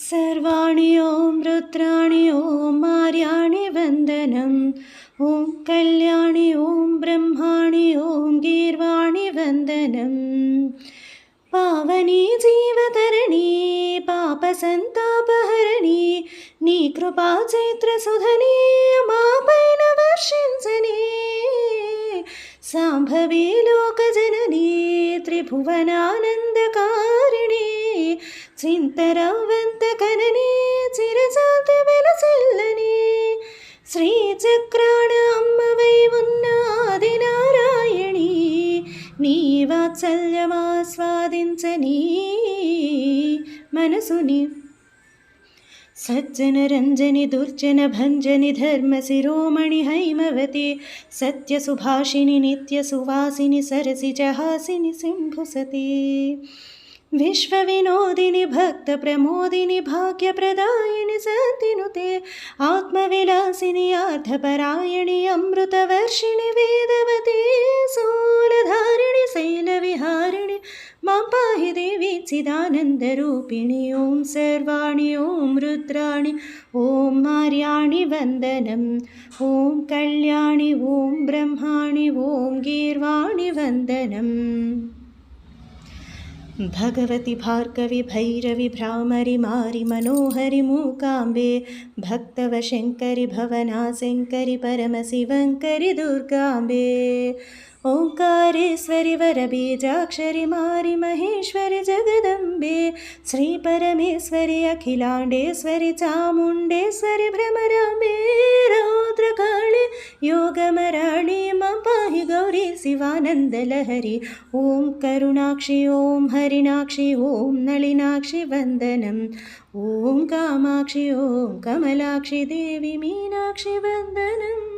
सर्वाणि ॐ रुद्राणि ॐ मार्याणि वन्दनम् ॐ कल्याणि ॐ ब्रह्माणि ॐ गीर्वाणि वन्दनम् पावनी जीवतरणी पापसन्तापहरणी నీ కృపా చైత్రసుధనీ మాపైన వర్షించని సాంభవీ లోకజననీ త్రిభువనానందకారిణి చింతరవ్వంతకనని చిరజాతి వెలసిల్లని శ్రీచక్రాణ అమ్మవై ఉన్న ఆదినారాయణి నీ వాత్సల్యమాస్వాదించని మనసుని सज्जन रंजनि दुर्जन भंजनि धर्म शिरोमणि हैमवती सत्य सुभाषिनि नित्य सुवासिनि सरसिजहासिनि सिंभुसती विश्व विनोदिनि भक्त प्रमोदिनि भाग्य प्रदायिनि सन्तिनुते आत्मविलासिनि आर्धपरायणि अमृतवर्षिणि वेदवती शूलधारिणि शैलविहारिणि मां पाहि देवी चिदानन्दरूपिणि ॐ सर्वाणि ॐ रुद्राणि ॐ मार्याणि वन्दनम् ॐ कल्याणि ॐ ब्रह्माणि ॐ गीर्वाणि वन्दनम् भगवति भार्गवि भैरवि भ्रामरि मारि मनोहरि मूकाम्बे भक्तवशङ्करि भवनाशङ्करि परमशिवङ्करि दुर्गाम्बे ओंकारेश्वरि वरबीजाक्षरि मारि महेश्वरि जगदम्बे श्रीपरमेश्वरि अखिलाण्डेश्वरि चामुण्डेश्वरि भ्रमराम्बे रौद्रकाळि योगमराणि मां पाहि गौरी शिवानन्दलहरि ॐ करुणाक्षि ॐ हरिणाक्षि ॐ नलिनाक्षि वन्दनम् ॐ कामाक्षि ॐ कमलाक्षि देवी मीनाक्षि वन्दनम्।